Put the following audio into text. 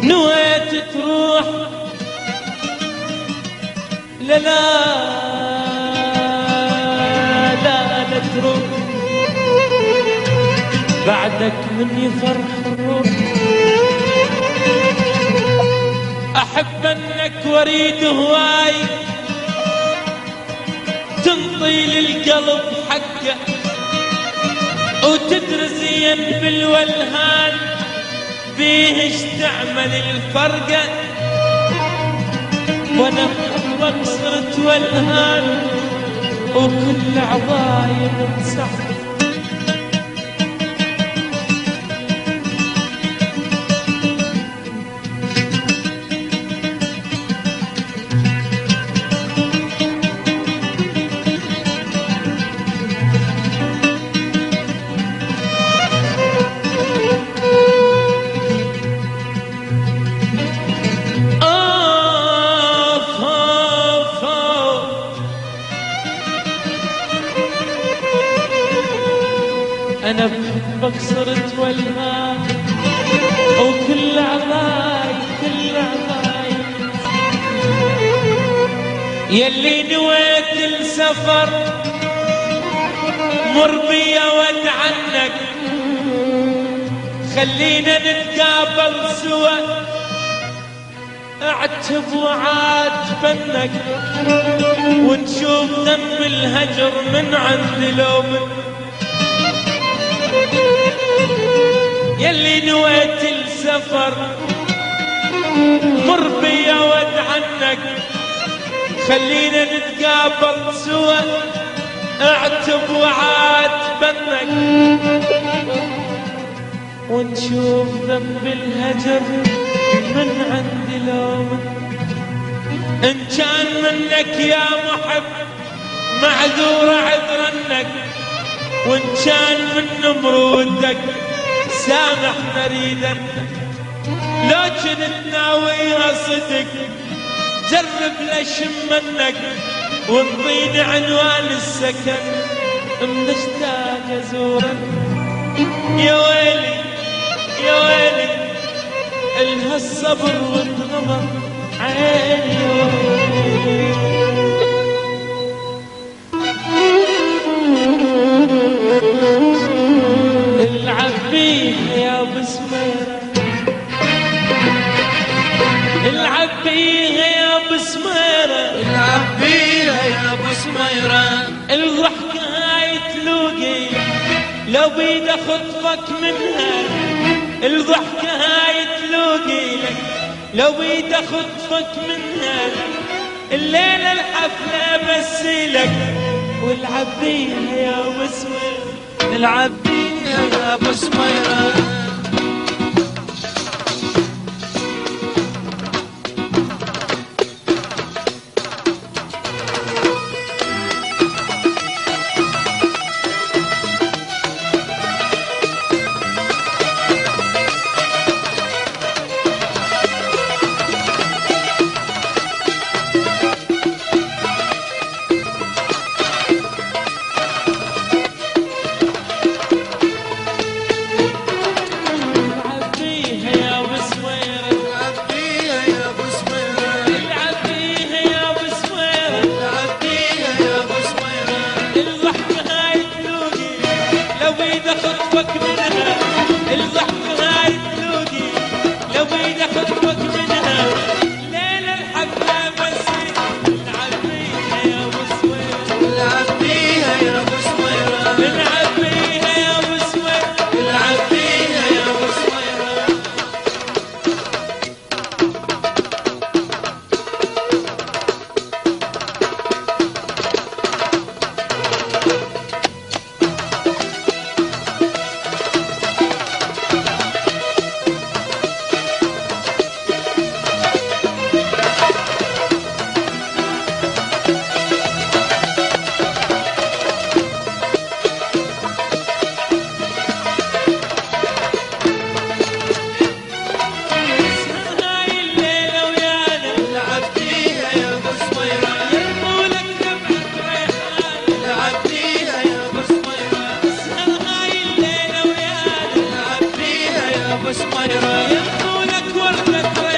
نويت تروح لا لا لا لا تروح بعدك من يفرح الروح. أحب أنك وريد هواي تنطي للقلب حقه وتدري زين بالولهان بيهش تعمل الفرقة. وانا بحبك صرت والهان وكل عضاي منسح. أنا بحبك صرت والهان وكل عضاي كل عضاي يلي نويت السفر مر بيا واد عنك. خلينا نتقابل سوا اعتب وعاد فنك ونشوف ذنب الهجر من عند لو من يلي نويت السفر مر بيا واد عنك. خلينا نتقابل سوا اعتب وعاد بنك ونشوف ذنب الهجر من عند لومك. ان كان منك يا محب معذور عذرنك وان كان من مرودك سامح مريدك. لو كنت ناويها صدق جرب لشم منك وانطيني عنوان السكن مشتاق ازورك. يا ويلي يا ويلي الها الصبر والغضب عيني. العب بيها يا ابو سميرة العب بيها يا ابو سميرة العب بيها يا ابو سميرة. الضحكة هاي تلوقي لو بيد اخطفك منها. الضحكة هاي تلوقي لو بيد اخطفك منها. الليلة الحفلة بسيلك والعب بيها يا ابو سميرة العب بيها يا ابو سميرة. ابو سميرة لك وردة